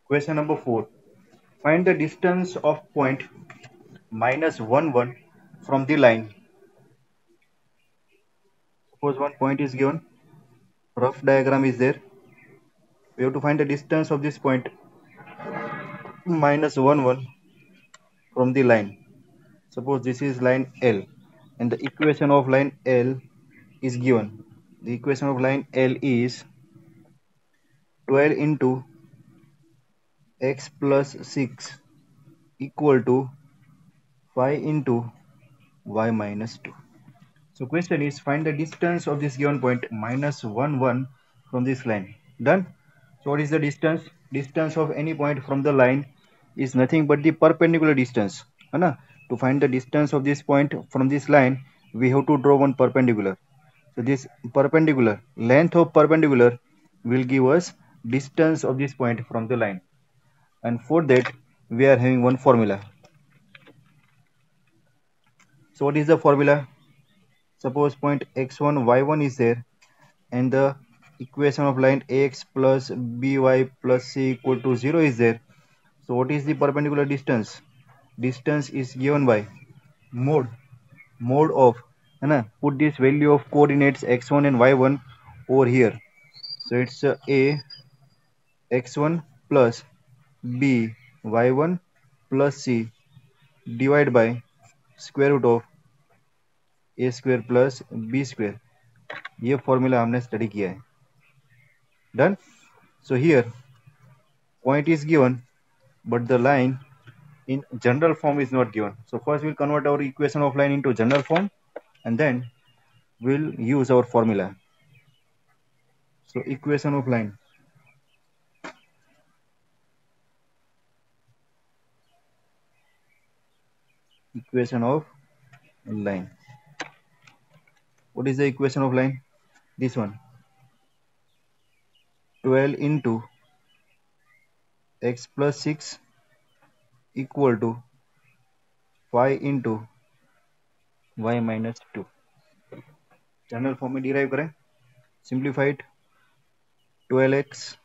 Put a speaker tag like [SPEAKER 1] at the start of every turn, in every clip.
[SPEAKER 1] Question number 4. Find the distance of point minus 1, 1 from the line. Suppose one point is given, rough diagram is there. We have to find the distance of this point minus 1, 1 from the line. Suppose this is line L and the equation of line L is given. The equation of line L is 12 into x plus 6 equal to 5 into y minus 2. So question is find the distance of this given point minus 1, 1 from this line. Done? So what is the distance? Distance of any point from the line is nothing but the perpendicular distance. है To find the distance of this point from this line, we have to draw one perpendicular. So this perpendicular, length of perpendicular will give us distance of this point from the line. And for that, we are having one formula. So what is the formula? Suppose point x1, y1 is there and the equation of line ax plus by plus c equal to 0 is there. So what is the perpendicular distance? Distance is given by mode of put this value of coordinates x1 and y1 over here. So it's a x1 plus b y1 plus c divided by square root of a square plus b square. ये formula हमने study किया है. Done? So here point is given but the line in general form is not given. So first we'll convert our equation of line into general form and then we'll use our formula. So equation of line. Equation of line. What is the equation of line? This one. 12 into x plus 6 equal to 5 into y minus 2. General form में derive करें. Simplify it. 12x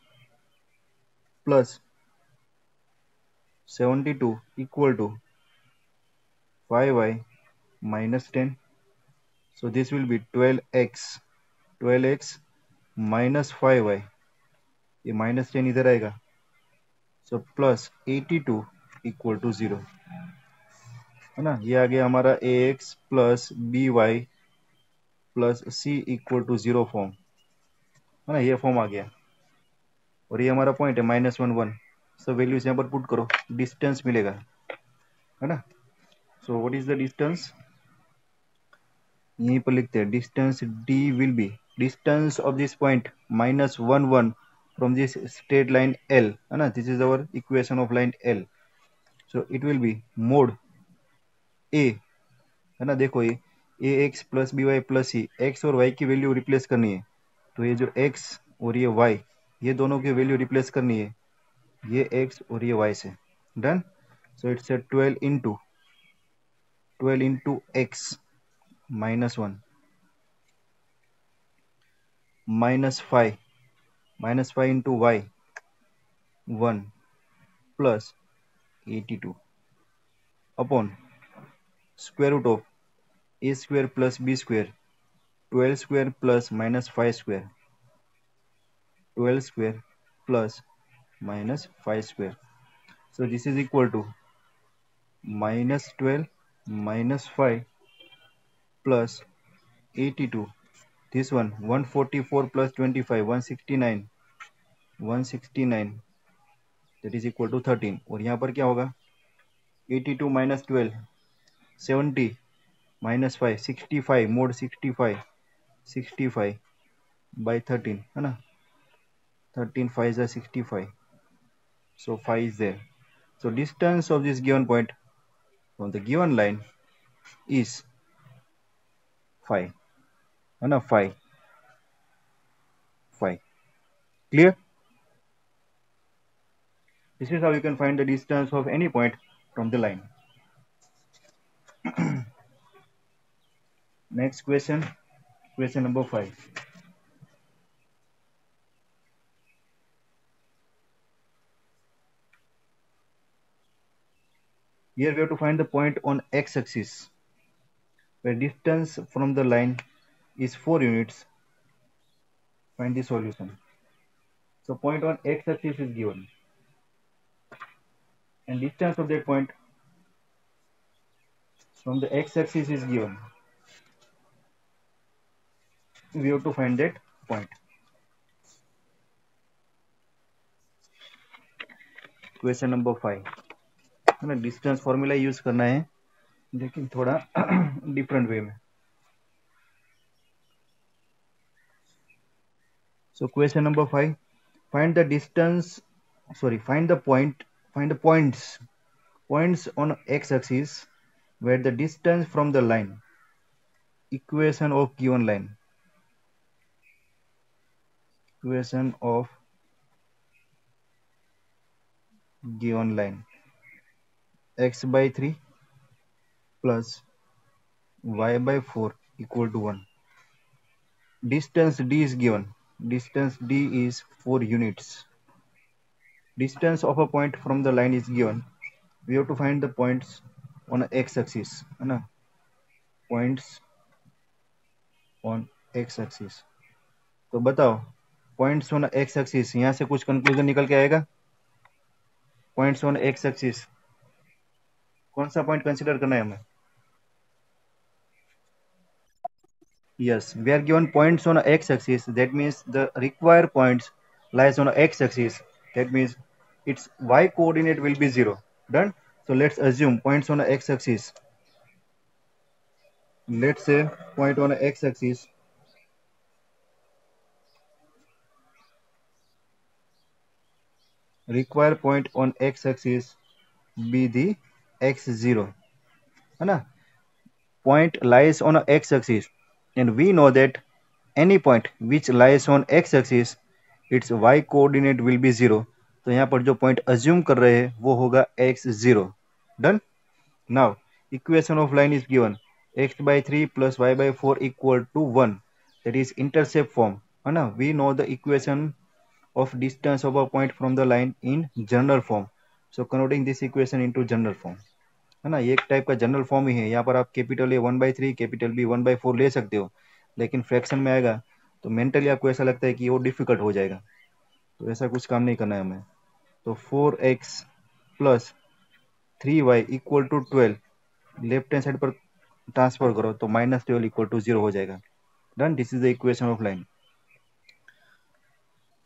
[SPEAKER 1] plus 72 equal to 5y minus 10. So this will be 12x minus 5y. ये minus 10 इधर आएगा. So plus 82 equal to 0. है ना. ये आ गया हमारा ax plus by plus c equal to 0 form. है ना. ये फॉर्म आ गया और ये हमारा पॉइंट है -1, 1. सब वैल्यूज यहाँ पर पुट करो, डिस्टेंस मिलेगा. है ना. So what is the distance? यहीं पर लिखते हैं distance d will be distance of this point -1, 1 from this straight line L. है ना. This is our equation of line L. So it will be mod a. है ना. देखो ये ax plus by plus c, x और y की value replace करनी है. तो ये जो x और ये y, ये दोनों की वैल्यू रिप्लेस करनी है ये x और ये y से. Done. So it's 12 into x minus 1 minus 5 into y 1 plus 82 upon square root of a square plus b square 12 square plus minus 5 square 12 square plus minus 5 square. So this is equal to minus 12 minus 5 plus 82. This one 144 plus 25 169 that is equal to 13. और यहाँ पर क्या होगा 82 minus 12 70 minus 5 65 mod 65 by 13 है ना. 13 5 is 65. So 5 is there. So distance of this given point from the given line is 5. है ना. 5. Clear? This is how you can find the distance of any point from the line. Next question number 5. Here we have to find the point on x-axis where distance from the line is 4 units. Find the solution. So point on x-axis is given and distance of that point from the x-axis is given. We have to find that point. Question number 5 है ना, distance formula use करना है लेकिन थोड़ा different way में. So question number 5, find the distance, find the points on x-axis where the distance from the line, equation of given line, x by 3 plus y by 4 equal to 1. Distance d is given. Distance d is 4 units. Distance of a point from the line is given. We have to find the points on x-axis. Points on x-axis. तो बताओ points on x axis, यहां से कुछ conclusion निकल के आएगा. Points on x axis कौन सा पॉइंट कंसीडर करना है हमें? Yes, we are given points on x-axis. That means the required points lies on x-axis. That means its y coordinate will be 0. Done. So let's assume points on x-axis. Let's say point on x-axis. Required point on x-axis be the x0. है ना? Point lies on x-axis, and we know that any point which lies on x-axis, its y coordinate will be 0. तो यहाँ पर जो point assume कर रहे हैं वो होगा x0. Done. Now equation of line is given, x by 3 plus y by 4 equal to 1. That is intercept form. है ना? We know the equation of distance of a point from the line in general form. So converting this equation into general form. है ना, ये एक type का general form ही है. यहाँ पर आप कैपिटल ए 1/3 कैपिटल बी 1/4 ले सकते हो, लेकिन फ्रैक्शन में आएगा तो मेंटली आपको ऐसा लगता है कि वो डिफिकल्ट हो जाएगा. तो ऐसा कुछ काम नहीं करना है हमें. तो 4x plus 3y equal to 12 left hand side पर ट्रांसफर करो तो -12 इक्वल टू 0 हो जाएगा. Done. This is the equation of line.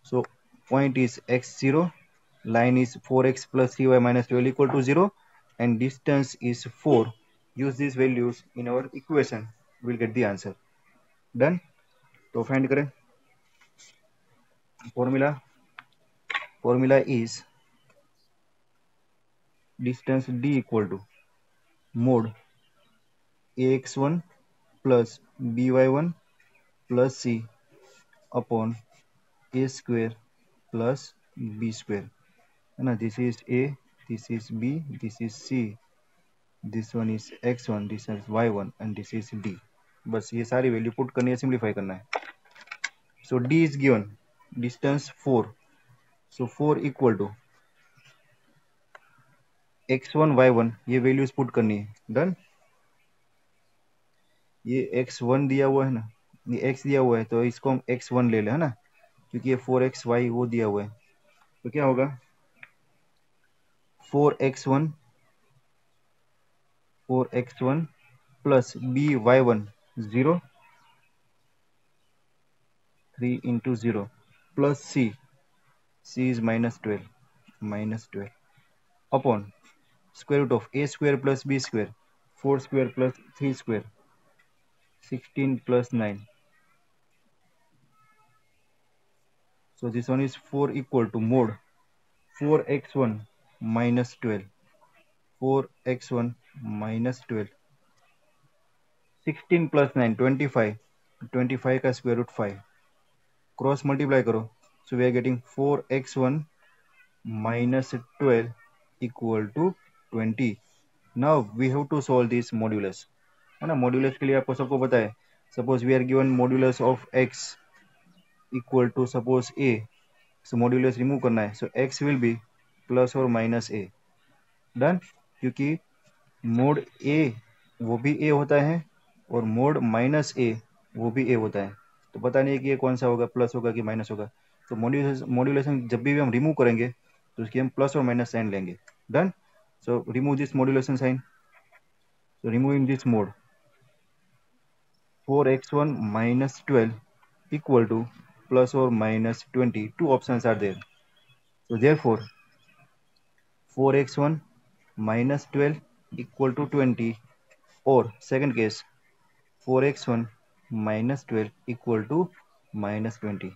[SPEAKER 1] So point is x0, line is 4x plus 3y minus 12 equal to 0, and distance is 4. Use these values in our equation. We'll get the answer. Done. तो find करें. Formula is distance d equal to mod ax1 plus by1 plus c upon a square plus b square. Now this is a, this is b, this is c, this one is x1, this is y1 and this is d. बस ये सारी value put करनी है, simplify करना है. So d is given, distance 4. So 4 equal to x1 y1, ये values put करनी है. डन. ये x1 दिया हुआ है ना, ये x दिया हुआ है तो इसको हम x1 ले लें, है ना, क्योंकि ये 4xy वो दिया हुआ है. तो क्या होगा 4x1 plus by1 0, 3 into 0 plus c is -12 upon square root of a square plus b square, 4 square plus 3 square, 16 plus 9. So this one is 4 equal to mod 4x1 minus 12, 4x1 minus 12, 16 plus 9 25, 25 का square root 5, cross multiply करो. So we are getting 4x1 minus 12 equal to 20. Now we have to solve this modulus, है ना. Modulus के लिए आपको सबको पता है, suppose we are given modulus of x equal to suppose a. So modulus remove करना है, so x will be plus और माइनस a. डन. क्योंकि मोड ए वो भी ए होता है और मोड माइनस ए वो भी ए होता है। तो पता नहीं कि ये कौन सा होगा, प्लस होगा कि माइनस होगा। तो मॉड्यूलेशन जब भी हम रिमूव करेंगे तो उसकी हम प्लस और माइनस साइन लेंगे। Done. So remove this modulation sign. So removing this mode, 4x1 minus 12 equal to plus or minus 20. Two options are there. So therefore, 4x1 minus 12 equal to 20, or second case, 4x1 minus 12 equal to minus 20.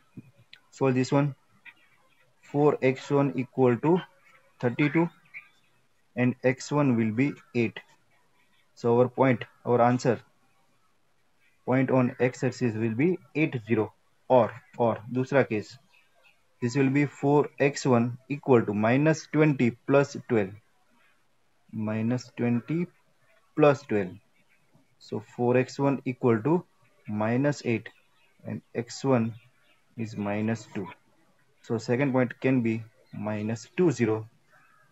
[SPEAKER 1] Solve this one. 4x1 equal to 32 and x1 will be 8. So our answer point on x-axis will be 80. Or दूसरा case, this will be 4x1 equal to minus 20 plus 12. Minus 20 plus 12. So 4x1 equal to minus 8 and x1 is minus 2. So second point can be minus 20.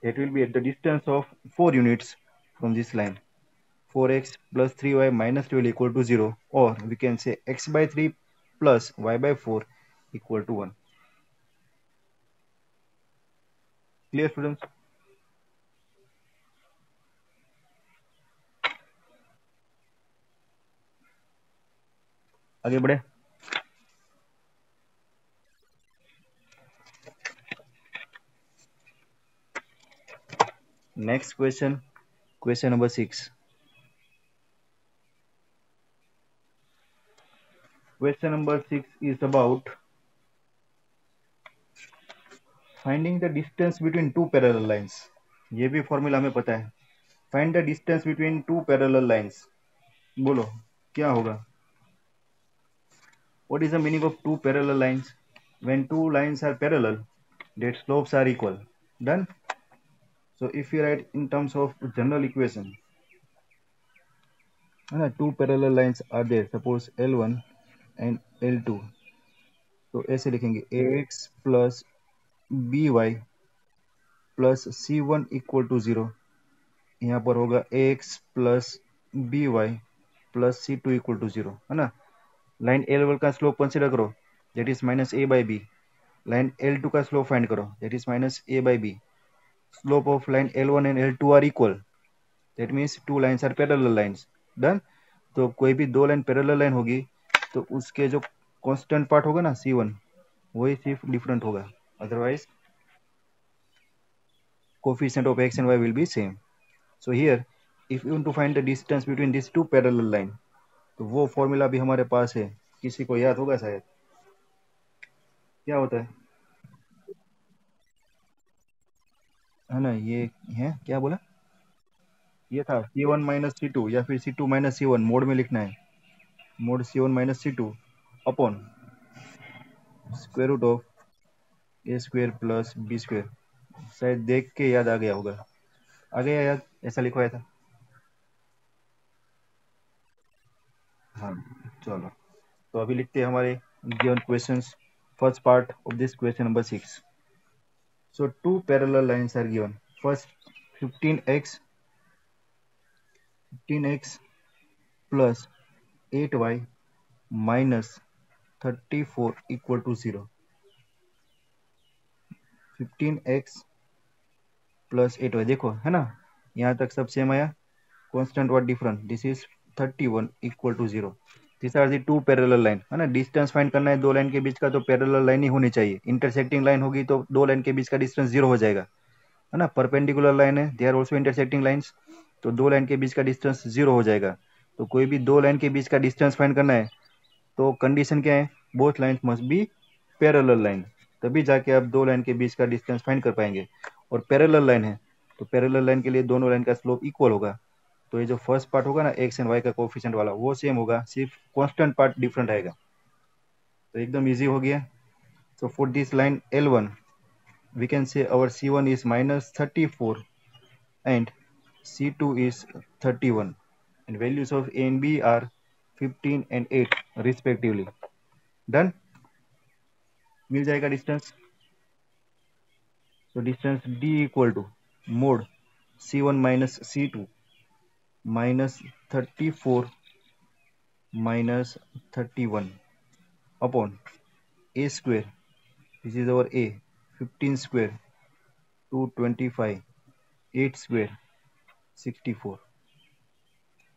[SPEAKER 1] It will be at the distance of 4 units from this line. 4x plus 3y minus 12 equal to 0, or we can say x by 3 plus y by 4 equal to 1. Clear, students? आगे बढ़े। Next question, question number 6. Question number 6 is about finding the distance between two parallel lines. ये भी formula हमें पता है। Find the distance between two parallel lines. बोलो क्या होगा? What is the meaning of two parallel lines? When two lines are parallel, their slopes are equal. Done? So if you write in terms of general equation, two parallel lines are there. Suppose L1 and L2. तो ऐसे लिखेंगे ax plus by plus c1 equal to 0। यहाँ पर होगा ax plus by plus c2 equal to 0, है ना। Line L1 का slope consider करो, that is minus a by b. Line L2 का स्लोप फाइंड करो, that is minus a by b. Slope of line L1 and L2 are equal, that means two lines are parallel lines. Done. तो कोई भी दो line parallel line होगी तो उसके जो कांस्टेंट पार्ट होगा ना c1, वही सिर्फ डिफरेंट होगा, otherwise coefficient of x and y will be same. So here if you want to find the distance between these two parallel line, तो वो फॉर्मूला भी हमारे पास है, किसी को याद होगा शायद। क्या होता है ना, ये है क्या बोला, ये था c1 माइनस c2 या फिर c2 माइनस c1, मोड में लिखना है। Mod c1 minus c2 upon square root of a square plus b square. शायद देख के याद आ गया होगा, आ गया याद, ऐसा लिखवाया था। हाँ चलो, तो अभी लिखते हैं हमारे given questions. First part of this question number 6. So two parallel lines are given. First 15x plus 8y minus 34 equal to 0. 15x plus 8y, देखो है ना, यहाँ तक सब सेम आया। Constant what different? This is 31 equal to 0. These are the two parallel line, है ना। Distance find करना है दो लाइन के बीच का, तो पैरेलल लाइन ही होनी चाहिए। इंटरसेक्टिंग लाइन होगी तो दो लाइन के बीच का डिस्टेंस 0 हो जाएगा, है ना। परपेंडिकुलर लाइन है, they are also intersecting lines, तो दो लाइन के बीच का डिस्टेंस 0 हो जाएगा। तो कोई भी दो लाइन के बीच का डिस्टेंस फाइंड करना है तो कंडीशन क्या है, both lines must be parallel line, तभी जाके आप दो लाइन के बीच का डिस्टेंस फाइंड कर पाएंगे। और पैरेलल लाइन है तो पैरेलल लाइन के लिए दोनों लाइन का स्लोप इक्वल होगा। तो ये जो फर्स्ट पार्ट होगा ना एक्स एंड वाई का कोफिशिएंट वाला, वो सेम होगा, सिर्फ कांस्टेंट पार्ट डिफरेंट आएगा। तो एकदम इजी हो गया। So for this line L1 we can say our C1 is minus 34 and C2 is 31, and values of A and B are 15 and 8 respectively. Done. मिल जाएगा distance. So distance D equal to mod C1 minus C2 minus 34 minus 31 upon a square, this is our a, 15 square, 225, 8 square, 64.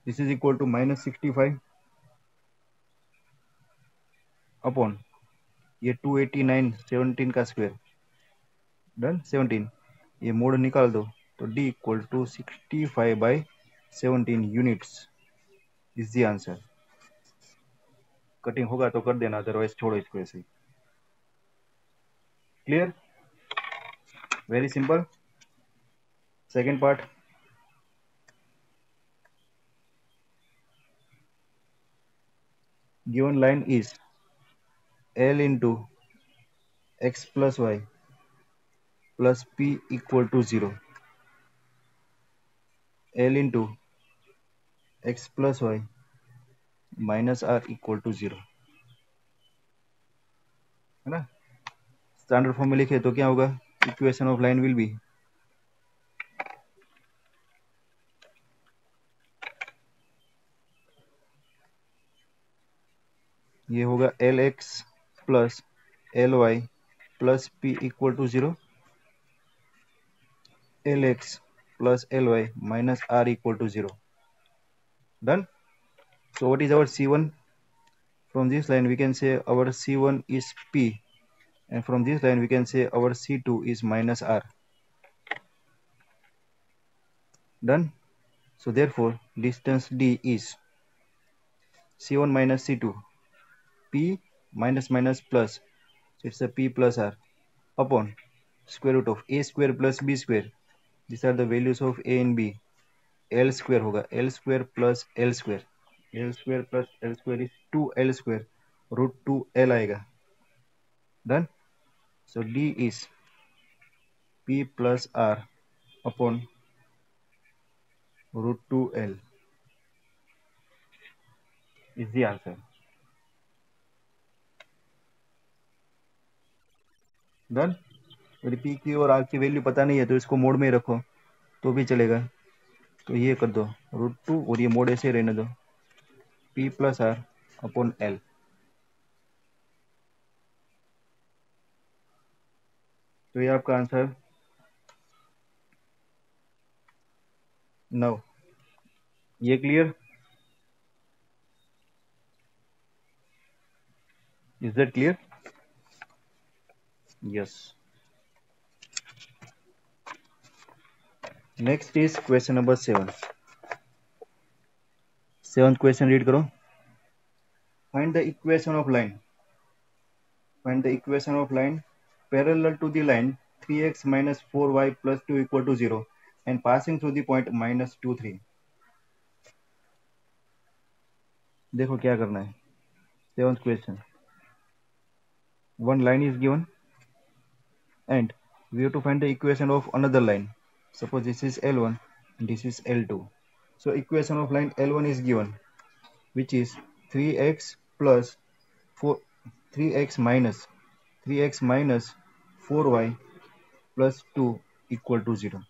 [SPEAKER 1] This is equal to minus 65 upon ये 289 17 का square, done 17, ये mode निकाल दो तो d equal to 65/17 units is the answer. Cutting होगा तो कर देना, अदरवाइज छोड़ो इसको ऐसे ही। Clear, very simple. Second part, given line is L into x plus y plus p equal to 0, L into x plus y minus r equal to 0, है ना। स्टैंडर्ड फॉर्म में लिखे तो क्या होगा, equation of line will be ये होगा Lx plus Ly plus p equal to 0, Lx plus Ly minus r equal to 0, done. So what is our C1? From this line we can say our C1 is p, and from this line we can say our C2 is minus r, done. So therefore distance d is C1 minus C2, p minus minus plus, so it's a p plus r upon square root of a square plus b square, these are the values of a and b, L square होगा L square plus L square, L square plus L square is 2L square, root 2L आएगा, done. So d is p plus r upon root 2L is the answer, done. यदि p की और r की value पता नहीं है तो इसको मोड में ही रखो तो भी चलेगा, तो ये कर दो रूट 2 और ये मोड ऐसे रहने दो, p plus r upon l। तो ये आपका आंसर। नाउ ये clear, is that clear? Yes. Next is question number 7। Seventh question read करो। Find the equation of line, find the equation of line parallel to the line 3x minus 4y plus 2 equal to 0 and passing through the point minus 2 3। देखो क्या करना है। Seventh question, one line is given and we have to find the equation of another line. Suppose this is L1 and this is L2. So equation of line L1 is given, which is 3x plus 4, 3x minus 4y plus 2 equal to 0.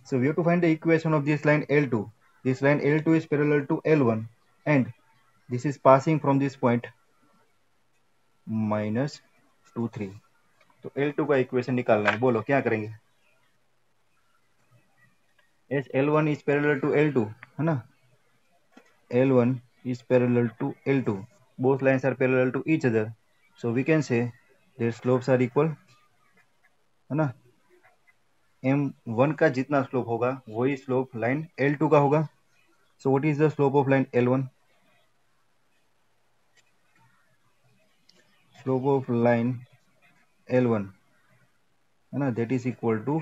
[SPEAKER 1] So we have to find the equation of this line L2. This line L2 is parallel to L1 and this is passing from this point minus 2 3। तो L2 का equation निकालना है, बोलो क्या करेंगे। S L1 is parallel to L2, है ना। L1 is parallel to L2, both lines are parallel to each other, so we can say their slopes are equal, है ना। M1 का जितना स्लोप होगा वही स्लोप लाइन L2 का होगा। So what is the slope of line L1? Slope of line L1, है ना, that is equal to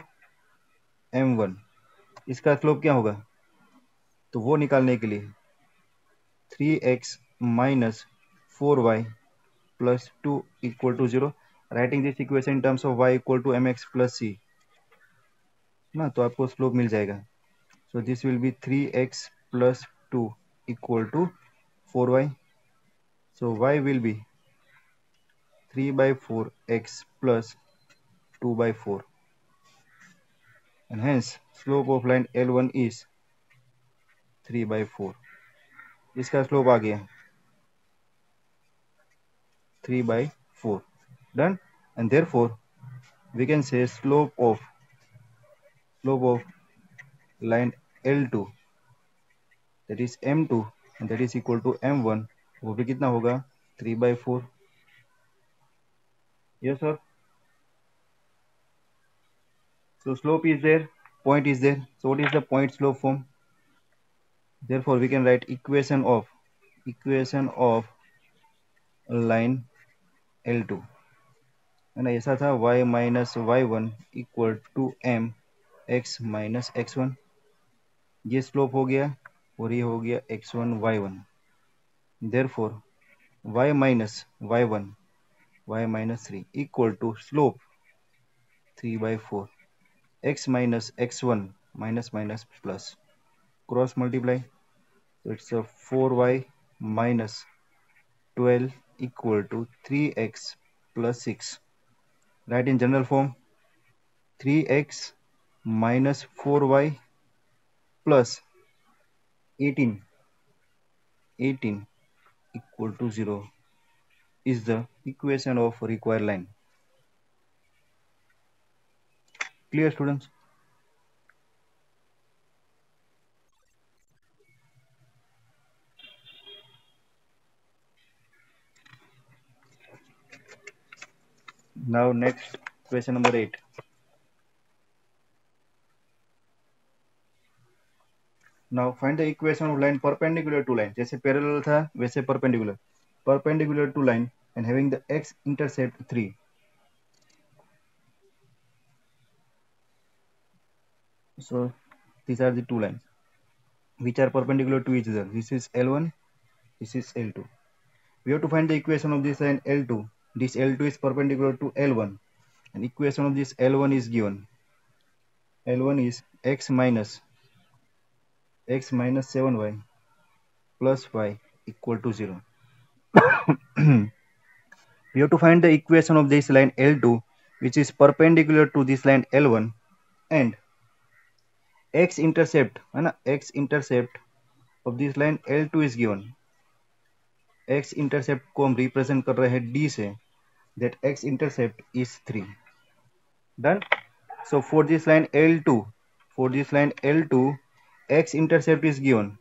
[SPEAKER 1] M1। इसका स्लोप क्या होगा, तो वो निकालने के लिए 3x minus 4y plus 2 equal to 0, writing this equation in terms of y equal to mx plus c, ना, तो आपको स्लोप मिल जाएगा। So this will be 3x plus 2 equal to 4y. So y will be 3/4x plus 2/4, and hence slope of line L1 is 3/4, इसका slope आ गया 3/4. Done. And therefore we can say slope of line L2, that is M2, and that is equal to M1, वो भी कितना होगा 3/4. Yes sir. So slope is there, point is there. So what is the point slope form? Therefore we can write equation of line L2, है ना. ऐसा था y minus y1 equal to m x minus x1. ये slope हो गया और ये हो गया x1 y1. Therefore y minus y1 y minus 3 equal to slope 3/4. X minus x1 minus minus plus, cross multiply, so it's a 4y minus 12 equal to 3x plus 6. Write in general form, 3x minus 4y plus 18 equal to 0 is the equation of required line. Clear students? Now next question number 8. Now find the equation of line perpendicular to line. जैसे parallel था वैसे perpendicular to line and having the x intercept 3. So these are the two lines which are perpendicular to each other. This is L1, this is L2. We have to find the equation of this line L2. This L2 is perpendicular to L1, and equation of this L1 is given. L1 is x minus 7y plus y equal to 0. We have to find the equation of this line L2 which is perpendicular to this line L1, and x intercept of this line L2 is given. x intercept को हम represent कर रहे हैं d से, that x intercept is 3. Done. So for this line L2, x intercept is given,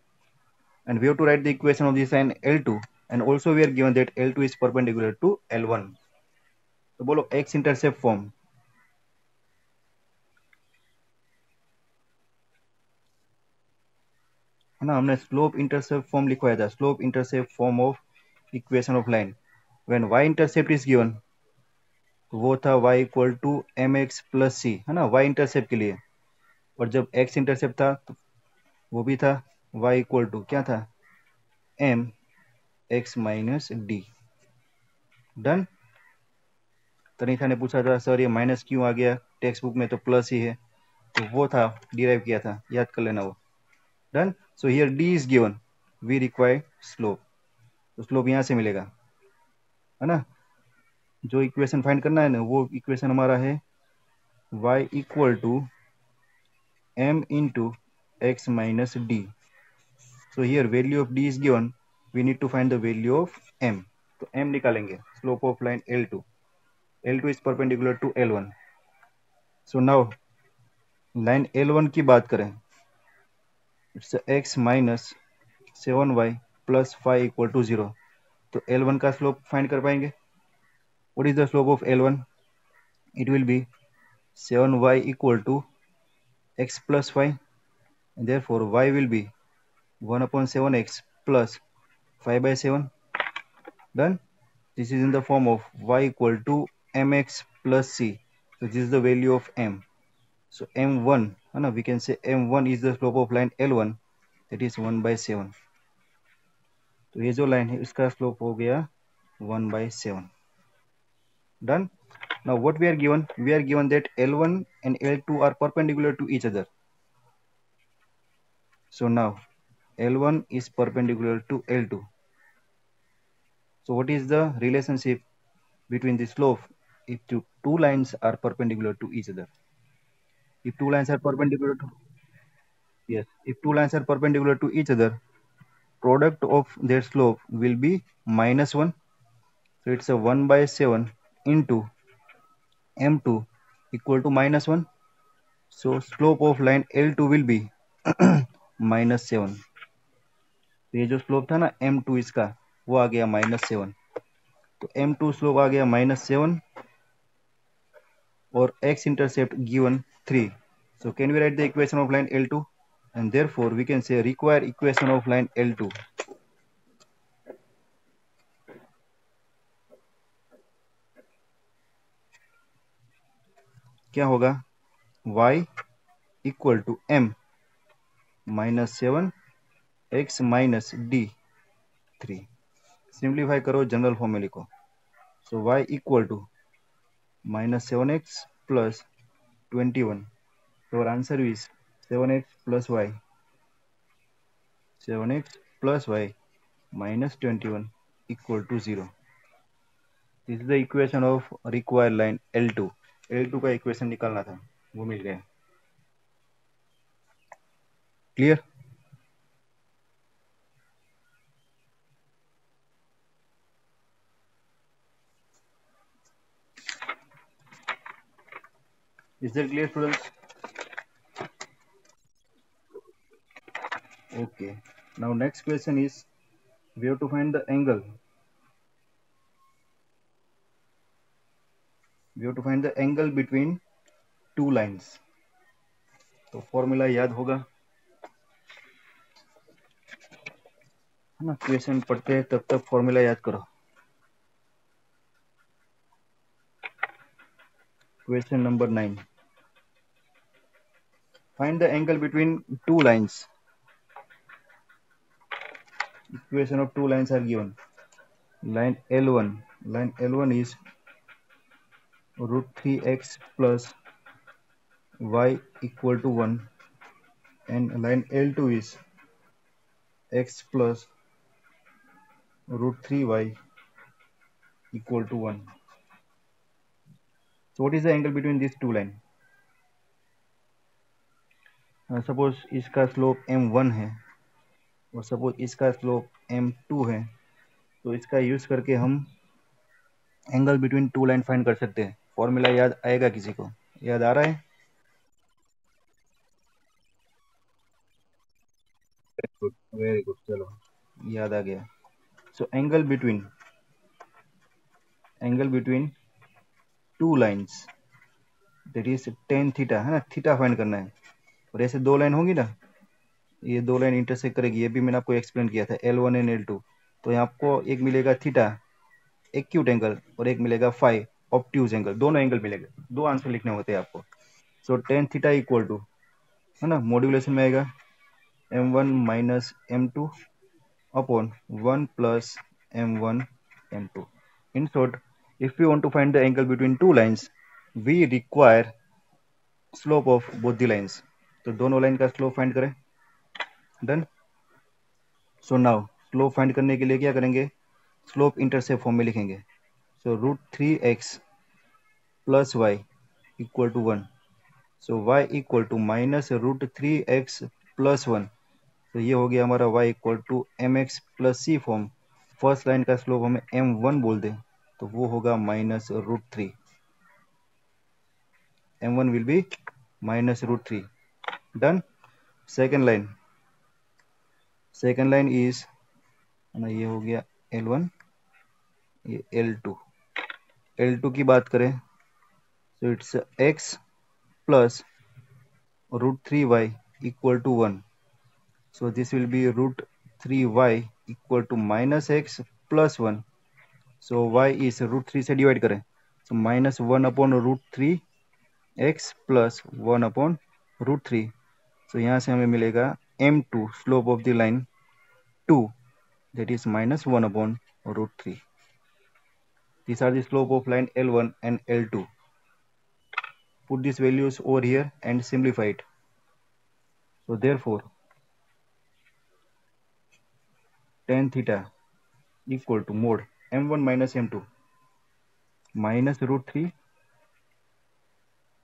[SPEAKER 1] and we have to write the equation of this line L2, and also we are given that L2 is perpendicular to L1. तो बोलो x intercept form. है ना, हमने slope intercept form लिखवाया था, slope intercept form of equation of line. When y intercept is given, तो वो था y equal to mx plus c, है ना, y इंटरसेप्ट के लिए. और जब x इंटरसेप्ट था तो वो भी था y इक्वल टू क्या था, m x minus D. Done. Tanisha ने पूछा था सर ये माइनस क्यों आ गया, टेक्स्ट बुक में तो प्लस ही है, तो वो था डिराइव किया था, याद कर लेना वो. Done. So here d is given, we require slope, तो स्लोप यहाँ से मिलेगा, है ना. जो इक्वेशन फाइंड करना है ना, वो इक्वेशन हमारा है y equal to m into x minus d. So here value of d is given, we need to find the value of m. तो m निकालेंगे, slope of line L2. L2 is perpendicular to L1. So now line L1 की बात करें, it's x minus 7y plus 5 equal to 0. तो L1 का slope find कर पाएंगे. What is the slope of L1? It will be 7y equal to x plus 5, and therefore y will be 1 upon 7x plus 5/7. Done. This is in the form of y equal to mx plus c. So this is the value of m. So m1, we can say m1 is the slope of line L1, that is 1/7. तो ये जो line है इसका slope हो गया 1/7. Done. Now what we are given? We are given that L1 and L2 are perpendicular to each other. So now L1 is perpendicular to L2. So what is the relationship between the slope if two lines are perpendicular to each other? If two lines are perpendicular to, Yes, if two lines are perpendicular to each other, product of their slope will be -1. So it's a 1 by 7 into m2 equal to -1. So slope of line L2 will be -7. तो ये जो slope था ना m2 इसका, वो आ गया -7. तो m2 slope आ गया -7 और x intercept given 3. So can we write the equation of line L2? And therefore we can say required equation of line L2. क्या होगा? y equal to m minus 7 x minus d 3. Simplify करो, general form में लिखो. So y equal to -7x plus 21. So our answer is 7x plus y. 7x plus y minus 21 equal to 0. This is the equation of required line L2. L2 का equation निकालना था, वो मिल गया. Clear? Is that clear, students? Okay. Now next question is we have to find the angle. We have to find the angle between two lines. तो formula याद होगा, है ना? क्वेश्चन पढ़ते हैं तब तक फॉर्मूला याद करो. Question number 9. Find the angle between two lines. Equation of two lines are given. Line L1 is root 3x plus y equal to 1, and line L2 is x plus root 3y equal to 1. So what is the angle between these two lines? Suppose इसका slope m1 है और suppose इसका slope m2 है, तो इसका use करके हम angle between two line find कर सकते हैं. फॉर्मूला याद आएगा? किसी को याद आ रहा है? वेरी गुड, चलो याद आ गया. So angle between two lines that is tan theta, है ना? थीटा फाइंड करना है. और ऐसे दो लाइन होगी ना, ये दो लाइन इंटरसेक्ट करेगी, ये भी मैंने आपको एक्सप्लेन किया था, L1 एंड L2. तो यहाँ आपको एक मिलेगा थीटा एक्यूट एंगल और एक मिलेगा फाई ऑब्ट्यूज एंगल. दोनों एंगल मिलेगा, दो आंसर लिखने होते हैं आपको. सो टेन थीटा इक्वल टू, है ना, मॉड्यूलेशन में आएगा m1 minus m2 upon 1 plus m1 m2. In short, if we want to find the angle between two lines, we require slope of both the lines. तो दोनों line का slope find करें. Done. So now slope find करने के लिए क्या करेंगे? Slope intercept form में लिखेंगे. So root 3x plus y equal to 1. So y equal to minus root 3x plus 1. तो ये हो गया हमारा y equal to mx plus c form. First line का स्लोप हमें m1 बोल दे, तो वो होगा minus root 3. m1 will be minus root 3. Done. Second line is ना, ये हो गया L1, ये L2 की बात करें तो it's x plus root 3y equal to 1. So this will be root 3y equal to minus x plus 1. So y is root 3 से डिवाइड करें, so minus 1 upon root 3 x plus 1 upon root 3. सो यहाँ से हमें मिलेगा m2 slope of the line 2, that is minus 1 upon root 3. These are the slope of line L1 and L2. Put these values over here and simplify it. So therefore tan theta equal to mod m1 minus m2 minus root 3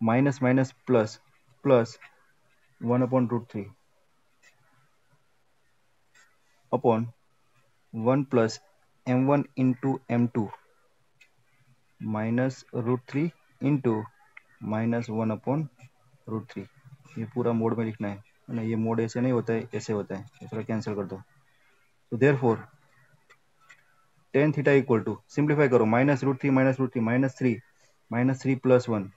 [SPEAKER 1] minus minus plus 1 upon root 3. Upon 1 plus m1 into m2 minus √3 into -1/√3। ये पूरा mode में लिखना है ना, ये mode ऐसे नहीं होता है, ऐसे होता है, इसको कैंसिल कर दो। तो therefore tan theta equal to, simplify करो, -√3 -3 प्लस 1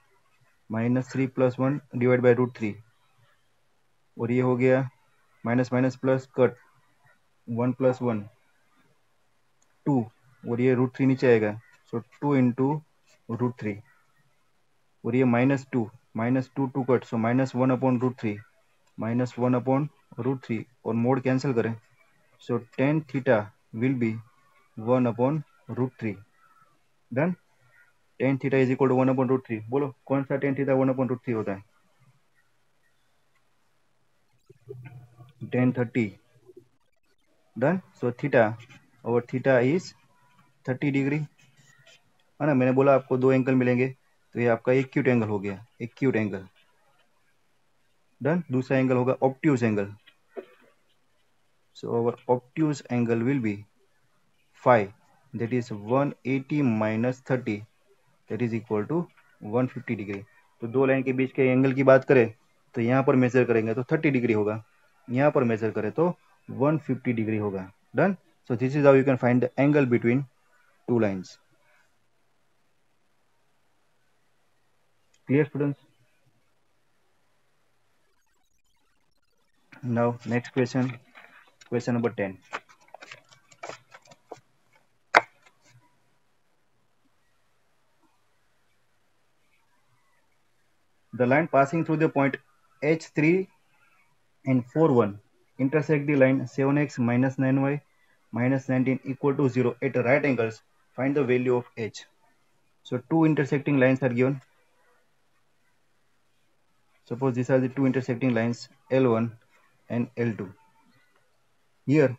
[SPEAKER 1] डिवाइड बाई √3, और ये हो गया minus minus plus cut 1 plus 1 2, और ये √3 नीचे आएगा, सो 2 इंटू √3, और ये -2 टू कट, सो -1/√3 -1/√3, और मोड कैंसिल करें, so tan theta will be 1/√3। Done. tan theta is equal to 1/√3। बोलो कौन सा tan थीटा 1/√3 होता है? tan 30। डन। सो थीटा, और थीटा इज 30 डिग्री, है ना। मैंने बोला आपको दो एंगल मिलेंगे, तो ये आपका एक्यूट एंगल हो गया, एक्यूट एंगल। डन। दूसरा एंगल होगा obtuse angle, so our obtuse angle will be 5, that is 180 minus 30, that is equal to 150 degree. तो दो लाइन के बीच के एंगल की बात करें तो यहाँ पर मेजर करेंगे तो 30 डिग्री होगा, यहाँ पर मेजर करें तो 150 डिग्री होगा। Done. So this is how you can find the angle between two lines. Clear students? Now next question, question number 10। The line passing through the point H3 and 4, 1 intersect the line 7x minus 9y minus 19 equal to 0 at right angles. Find the value of h. So two intersecting lines are given. Suppose these are the two intersecting lines L1 and L2. Here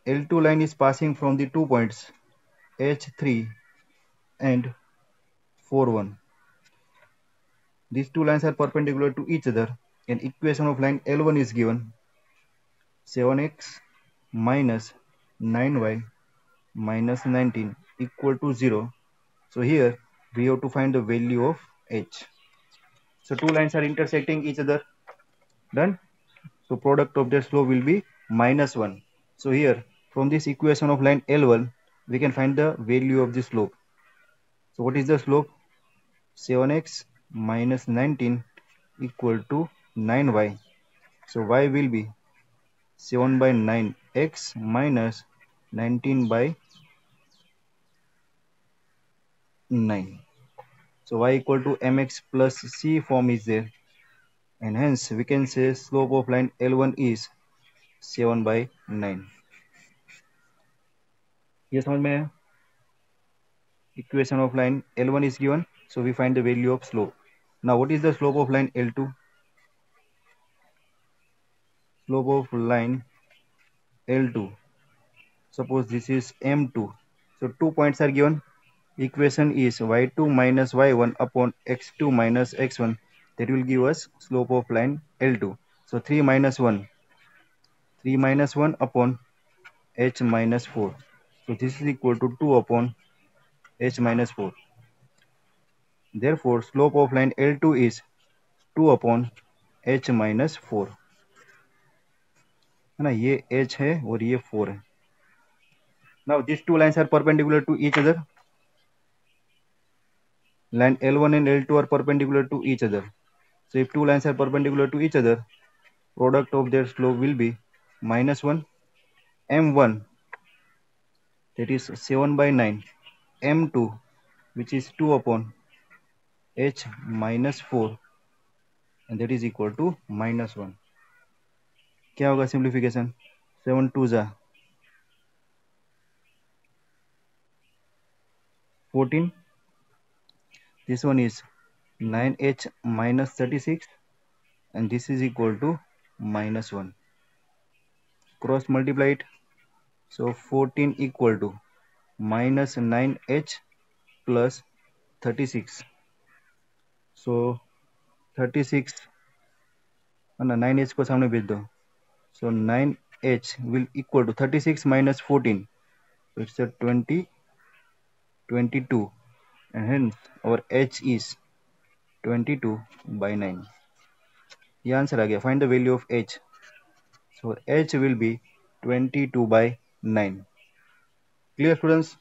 [SPEAKER 1] L2 line is passing from the 2 points H3 and 4, 1. These two lines are perpendicular to each other, and equation of line L1 is given 7x minus 9y minus 19 equal to 0. So here we have to find the value of h. So two lines are intersecting each other. Done. So product of their slope will be -1. So here from this equation of line L1 we can find the value of the slope. So what is the slope? 7x minus 19 equal to 9y. So y will be 7 by 9x minus 19 by 9. So y equal to mx plus c form is there, and hence we can say slope of line L1 is 7 by 9. ये समझ में आया? Equation of line L1 is given, so we find the value of slope. Now what is the slope of line L2? Slope of line L2, suppose this is M2, so 2 points are given. Equation is y2 minus y1 upon x2 minus x1, that will give us slope of line L2. So 3 minus 1 upon h minus 4, so this is equal to 2 upon h minus 4. Therefore slope of line L2 is 2 upon h minus 4, है ना। ये h है और ये 4 है। Now these two lines are perpendicular to each other. Line L1 and L2 are perpendicular to each other. So if two lines are perpendicular to each other, product of their slope will be -1. M1, that is 7 by 9. M2, which is 2 upon h minus 4, and that is equal to -1. क्या होगा simplification? 7 2 जा 14. This one is 9h minus 36, and this is equal to -1. Cross multiply it. So 14 equal to minus 9h plus 36. So 36, 9h को सामने भेज दो, so 9 h will equal to 36 minus 14. So it's a 20, 22, and hence our h is 22 by 9. ये answer आ गया. Find the value of h. So h will be 22 by 9. Clear, students?